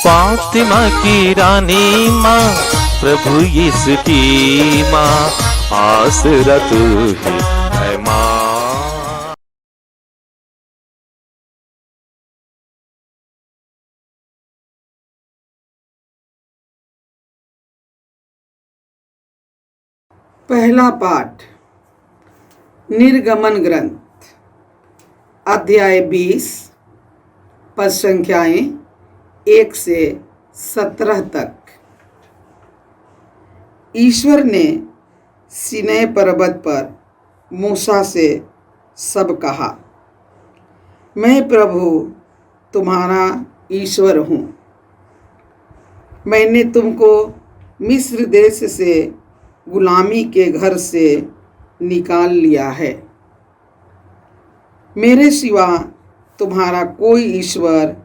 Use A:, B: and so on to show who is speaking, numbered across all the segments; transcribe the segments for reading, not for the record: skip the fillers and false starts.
A: फातिमा की रानी माँ, प्रभु यीशु की माँ, आसरा तू ही है माँ।
B: पहला पाठ निर्गमन ग्रंथ अध्याय 20 पद संख्याएं 1 से 17 तक। ईश्वर ने सीनै पर्वत पर मूसा से सब कहा, मैं प्रभु तुम्हारा ईश्वर हूँ। मैंने तुमको मिस्र देश से गुलामी के घर से निकाल लिया है। मेरे सिवा तुम्हारा कोई ईश्वर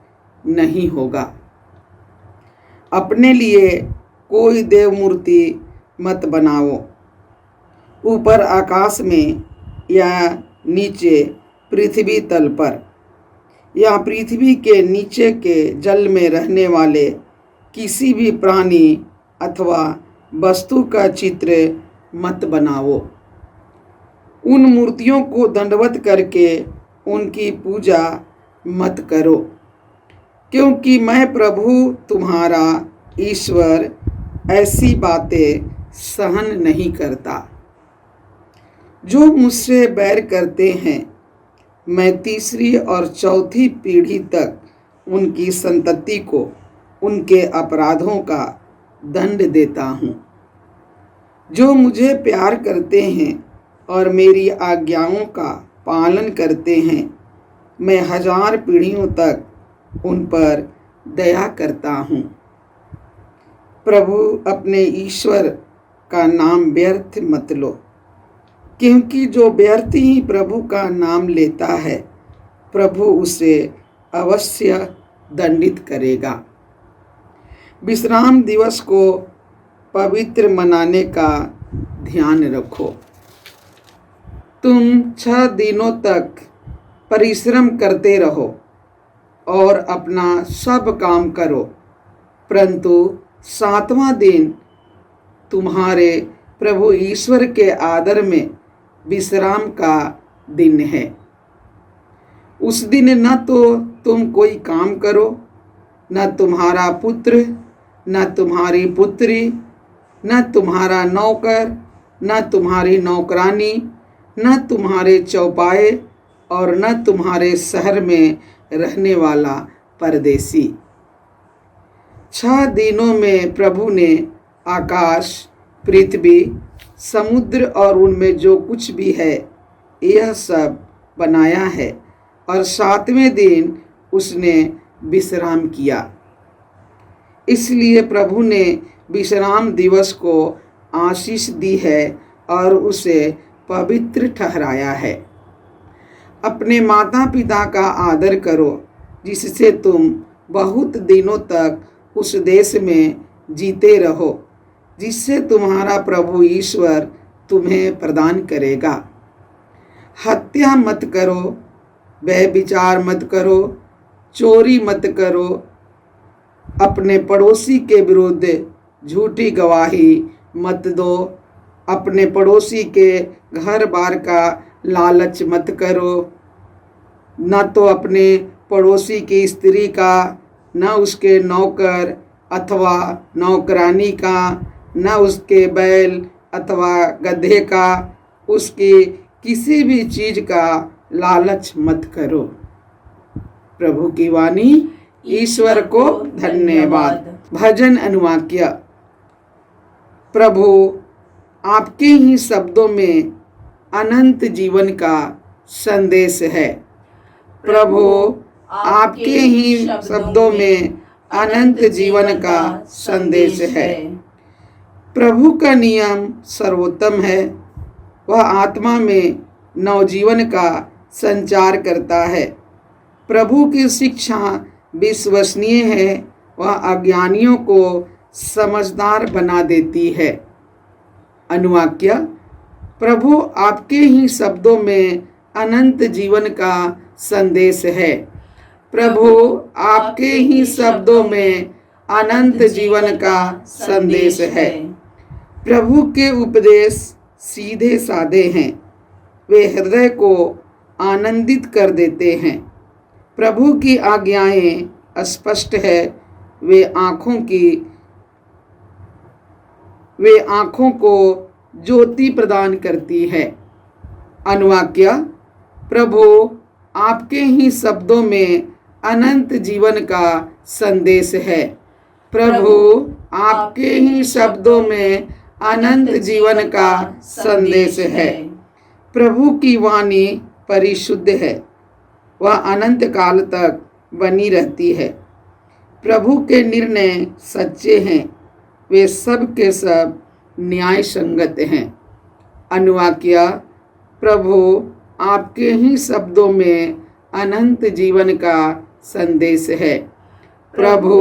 B: नहीं होगा। अपने लिए कोई देव मूर्ति मत बनाओ, ऊपर आकाश में या नीचे पृथ्वी तल पर या पृथ्वी के नीचे के जल में रहने वाले किसी भी प्राणी अथवा वस्तु का चित्र मत बनाओ। उन मूर्तियों को दंडवत करके उनकी पूजा मत करो, क्योंकि मैं प्रभु तुम्हारा ईश्वर ऐसी बातें सहन नहीं करता। जो मुझसे बैर करते हैं, मैं तीसरी और चौथी पीढ़ी तक उनकी संतति को उनके अपराधों का दंड देता हूँ। जो मुझे प्यार करते हैं और मेरी आज्ञाओं का पालन करते हैं, मैं 1000 पीढ़ियों तक उन पर दया करता हूँ। प्रभु अपने ईश्वर का नाम व्यर्थ मत लो, क्योंकि जो व्यर्थ ही प्रभु का नाम लेता है, प्रभु उसे अवश्य दंडित करेगा। विश्राम दिवस को पवित्र मनाने का ध्यान रखो। तुम 6 दिनों तक परिश्रम करते रहो और अपना सब काम करो, परंतु 7वां दिन तुम्हारे प्रभु ईश्वर के आदर में विश्राम का दिन है। उस दिन न तो तुम कोई काम करो, न तुम्हारा पुत्र, न तुम्हारी पुत्री, न तुम्हारा नौकर, न तुम्हारी नौकरानी, न तुम्हारे चौपाए और न तुम्हारे शहर में रहने वाला परदेसी। 6 दिनों में प्रभु ने आकाश, पृथ्वी, समुद्र और उनमें जो कुछ भी है, यह सब बनाया है, और 7वें दिन उसने विश्राम किया। इसलिए प्रभु ने विश्राम दिवस को आशीष दी है और उसे पवित्र ठहराया है। अपने माता पिता का आदर करो, जिससे तुम बहुत दिनों तक उस देश में जीते रहो, जिससे तुम्हारा प्रभु ईश्वर तुम्हें प्रदान करेगा। हत्या मत करो, व्यभिचार मत करो, चोरी मत करो, अपने पड़ोसी के विरुद्ध झूठी गवाही मत दो, अपने पड़ोसी के घर बार का लालच मत करो, न तो अपने पड़ोसी की स्त्री का, न उसके नौकर अथवा नौकरानी का, न उसके बैल अथवा गधे का, उसकी किसी भी चीज का लालच मत करो। प्रभु की वाणी। ईश्वर को धन्यवाद। भजन अनुवाक्य। प्रभु आपके ही शब्दों में अनंत जीवन का संदेश है। प्रभु आपके ही शब्दों में अनंत जीवन का संदेश है। प्रभु का नियम सर्वोत्तम है। वह आत्मा में नवजीवन का संचार करता है। प्रभु की शिक्षा विश्वसनीय है। वह अज्ञानियों को समझदार बना देती है। अनुवाक्य। प्रभु आपके ही शब्दों में अनंत जीवन का संदेश है। प्रभु आपके ही शब्दों में अनंत जीवन का संदेश है। प्रभु के उपदेश सीधे साधे हैं, वे हृदय को आनंदित कर देते हैं। प्रभु की आज्ञाएं स्पष्ट है, वे आँखों को ज्योति प्रदान करती है। अनुवाक्य: प्रभु आपके ही शब्दों में अनंत जीवन का संदेश है। प्रभु आपके ही शब्दों में अनंत जीवन का संदेश है। प्रभु की वाणी परिशुद्ध है, वह अनंत काल तक बनी रहती है। प्रभु के निर्णय सच्चे हैं, वे सब के सब न्याय संगत हैं। अनुवाक्य: प्रभु आपके ही शब्दों में अनंत जीवन का संदेश है। प्रभु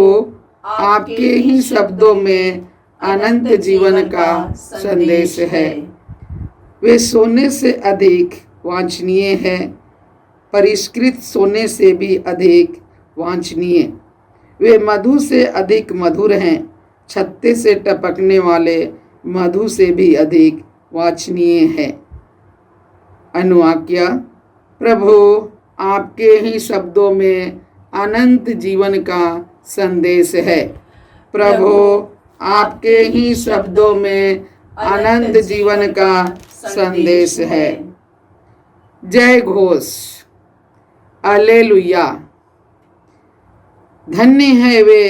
B: आपके ही शब्दों में अनंत जीवन का संदेश है। वे सोने से अधिक वांछनीय है, परिष्कृत सोने से भी अधिक वांछनीय। वे मधु से अधिक मधुर हैं, छत्ते से टपकने वाले मधु से भी अधिक वांछनीय है। अनुवाक्य: प्रभु आपके ही शब्दों में अनंत जीवन का संदेश है। प्रभु आपके ही शब्दों में अनंत जीवन का संदेश है। जय घोष। हालेलुया। धन्य है वे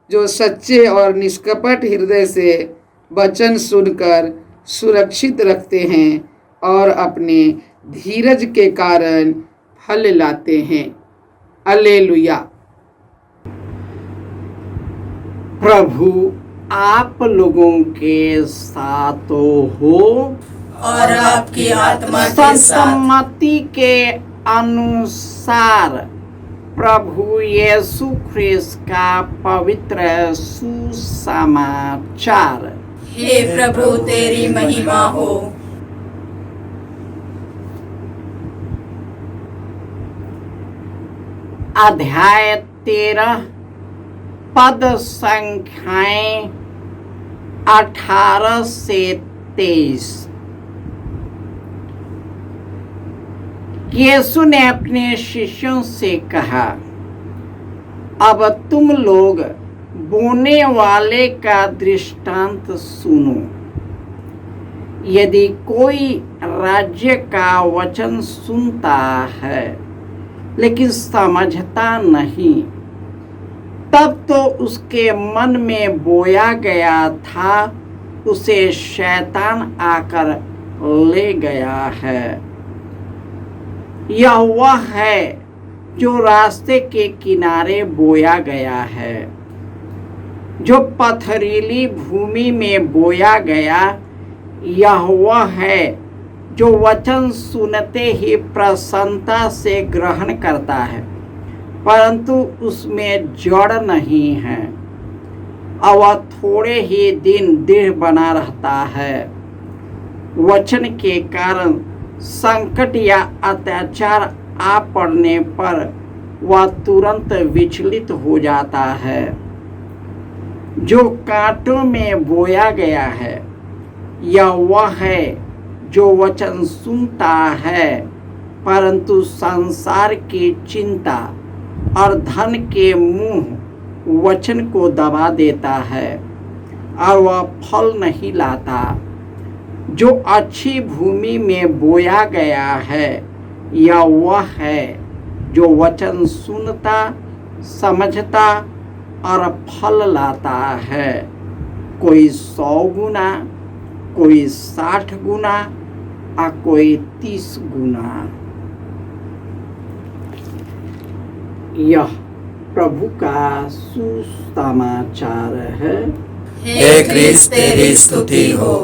B: जो सच्चे और निष्कपट हृदय से वचन सुनकर सुरक्षित रखते हैं और अपने धीरज के कारण फल लाते हैं। हालेलुया।
C: प्रभु आप लोगों के साथ हो
D: और आपकी आत्मा के साथ।
C: संतमती के अनुसार प्रभु यीशु ख्रिस्त का पवित्र सुसमाचार।
D: हे प्रभु तेरी महिमा हो।
C: अध्याय 13 पद संख्याएं 18 से 23। यीशु ने अपने शिष्यों से कहा, अब तुम लोग बोने वाले का दृष्टांत सुनो। यदि कोई राज्य का वचन सुनता है लेकिन समझता नहीं, तब तो उसके मन में बोया गया था, उसे शैतान आकर ले गया है। यह वह है जो रास्ते के किनारे बोया गया है, जो पथरीली भूमि में बोया गया। यह वह है जो वचन सुनते ही प्रसन्नता से ग्रहण करता है, परंतु उसमें जड़ नहीं है और वह थोड़े ही दिन दृढ़ बना रहता है। वचन के कारण संकट या अत्याचार आ पड़ने पर वह तुरंत विचलित हो जाता है। जो कांटों में बोया गया है, यह वह है जो वचन सुनता है, परंतु संसार की चिंता और धन के मुंह वचन को दबा देता है और वह फल नहीं लाता। जो अच्छी भूमि में बोया गया है, यह वह है जो वचन सुनता, समझता और फल लाता है। कोई 100 गुना, कोई 60 गुना और कोई 30 गुना। यह प्रभु का सुसमाचार है।
D: हे क्रिस्त तेरी स्तुति हो।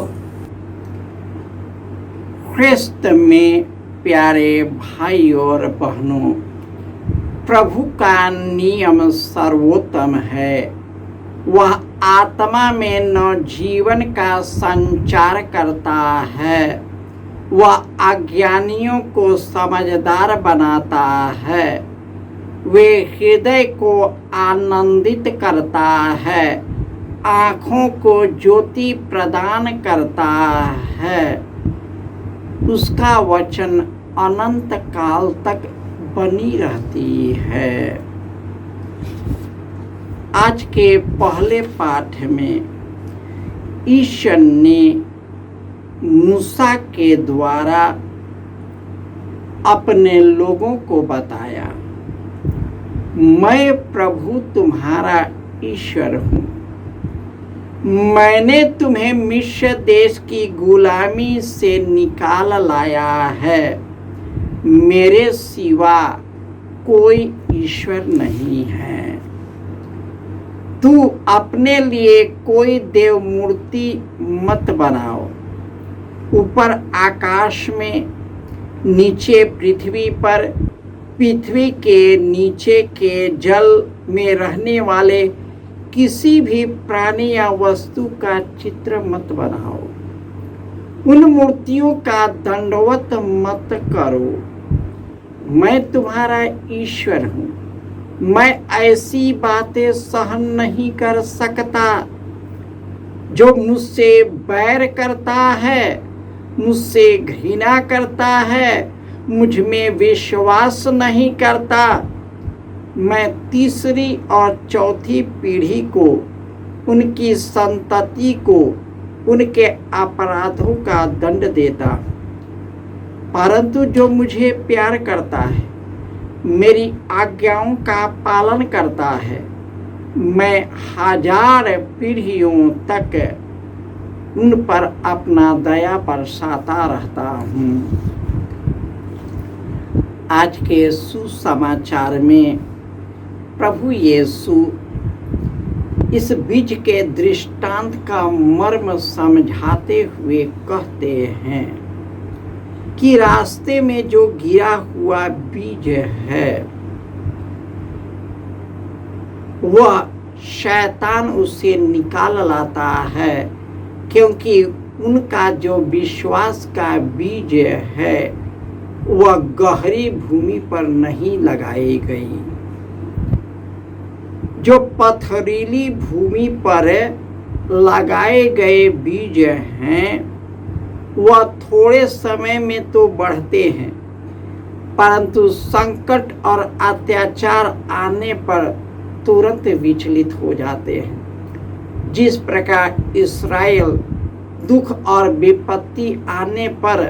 C: ख्रिस्त में प्यारे भाई और बहनों, प्रभु का नियम सर्वोत्तम है। वह आत्मा में नवजीवन का संचार करता है। वह अज्ञानियों को समझदार बनाता है। वे हृदय को आनंदित करता है, आँखों को ज्योति प्रदान करता है। उसका वचन अनंत काल तक बनी रहती है। आज के पहले पाठ में ईश्वर ने मूसा के द्वारा अपने लोगों को बताया, मैं प्रभु तुम्हारा ईश्वर हूँ। मैंने तुम्हें मिस्र देश की गुलामी से निकाल लाया है। मेरे सिवा कोई ईश्वर नहीं है। तू अपने लिए कोई देव मूर्ति मत बनाओ। ऊपर आकाश में, नीचे पृथ्वी पर, पृथ्वी के नीचे के जल में रहने वाले किसी भी प्राणी या वस्तु का चित्र मत बनाओ। उन मूर्तियों का दंडवत मत करो। मैं तुम्हारा ईश्वर हूँ। मैं ऐसी बातें सहन नहीं कर सकता। जो मुझसे बैर करता है, मुझसे घृणा करता है, मुझ में विश्वास नहीं करता, मैं तीसरी और चौथी पीढ़ी को, उनकी संतति को, उनके अपराधों का दंड देता। परंतु जो मुझे प्यार करता है, मेरी आज्ञाओं का पालन करता है, मैं 1000 पीढ़ियों तक उन पर अपना दया बरसाता रहता हूँ। आज के सुसमाचार में प्रभु यीशु इस बीज के दृष्टांत का मर्म समझाते हुए कहते हैं कि रास्ते में जो गिरा हुआ बीज है, वह शैतान उसे निकाल लाता है, क्योंकि उनका जो विश्वास का बीज है वह गहरी भूमि पर नहीं लगाई गई। जो पथरीली भूमि पर लगाए गए बीज हैं, वह थोड़े समय में तो बढ़ते हैं, परंतु संकट और अत्याचार आने पर तुरंत विचलित हो जाते हैं। जिस प्रकार इस्राएल दुख और विपत्ति आने पर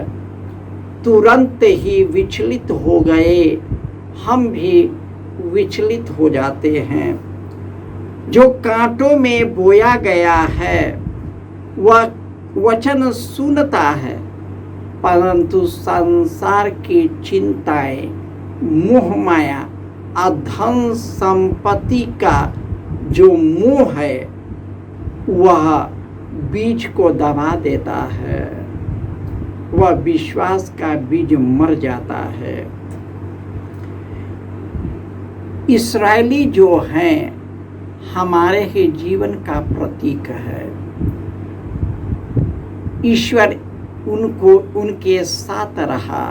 C: तुरंत ही विचलित हो गए, हम भी विचलित हो जाते हैं। जो कांटों में बोया गया है वह वचन सुनता है, परंतु संसार की चिंताएं, मोह माया, अधन संपत्ति का जो मोह है वह बीज को दबा देता है। वह विश्वास का बीज मर जाता है। इस्राएली जो हैं हमारे ही जीवन का प्रतीक है। ईश्वर उनको उनके साथ रहा,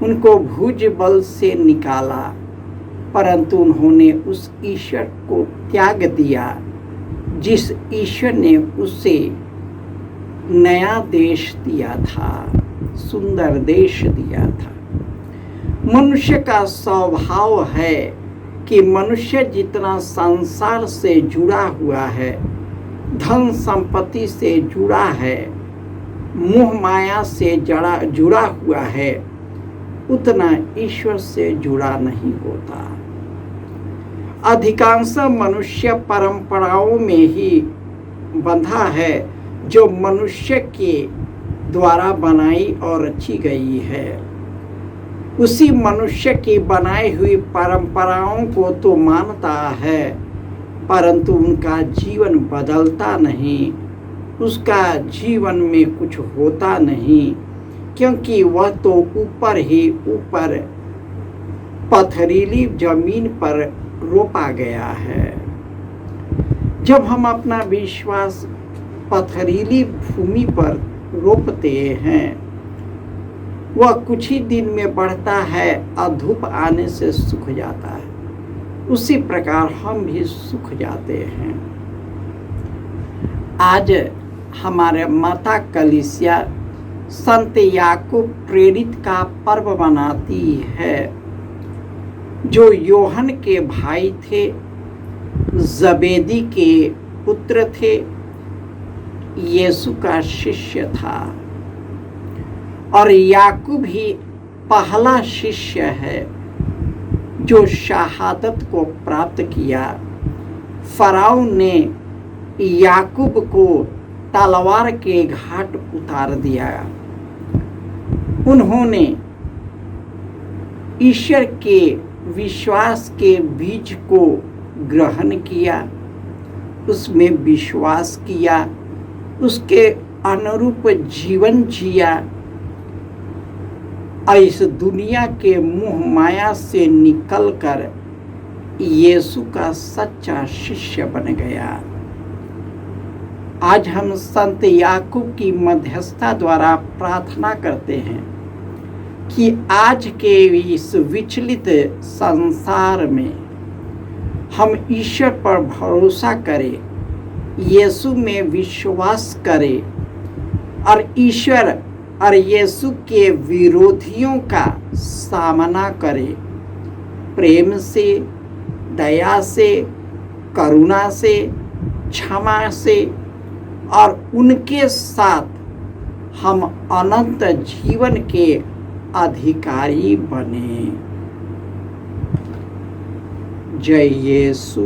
C: उनको भुज बल से निकाला, परंतु उन्होंने उस ईश्वर को त्याग दिया जिस ईश्वर ने उसे नया देश दिया था, सुंदर देश दिया था। मनुष्य का स्वभाव है कि मनुष्य जितना संसार से जुड़ा हुआ है, धन संपत्ति से जुड़ा है, मोह माया से जुड़ा हुआ है, उतना ईश्वर से जुड़ा नहीं होता। अधिकांश मनुष्य परंपराओं में ही बंधा है जो मनुष्य के द्वारा बनाई और रची गई है। उसी मनुष्य की बनाई हुई परंपराओं को तो मानता है, परंतु उनका जीवन बदलता नहीं, उसका जीवन में कुछ होता नहीं, क्योंकि वह तो ऊपर ही ऊपर पथरीली जमीन पर रोपा गया है। जब हम अपना विश्वास पथरीली भूमि पर रोपते हैं, वह कुछ ही दिन में बढ़ता है और धूप आने से सूख जाता है, उसी प्रकार हम भी सूख जाते हैं। आज हमारे माता कलीसिया संत याकूब प्रेरित का पर्व मनाती है, जो योहन के भाई थे, जबेदी के पुत्र थे, यीशु का शिष्य था। और याकूब ही पहला शिष्य है जो शहादत को प्राप्त किया। फराउ ने याकूब को तलवार के घाट उतार दिया। उन्होंने ईश्वर के विश्वास के बीज को ग्रहण किया, उसमें विश्वास किया, उसके अनुरूप जीवन जिया और इस दुनिया के मोह माया से निकलकर यीशु का सच्चा शिष्य बन गया। आज हम संत याकूब की मध्यस्थता द्वारा प्रार्थना करते हैं कि आज के इस विचलित संसार में हम ईश्वर पर भरोसा करें, यीशु में विश्वास करें और ईश्वर और यीशु के विरोधियों का सामना करें, प्रेम से, दया से, करुणा से, क्षमा से, और उनके साथ हम अनंत जीवन के अधिकारी बने। जय यीशु।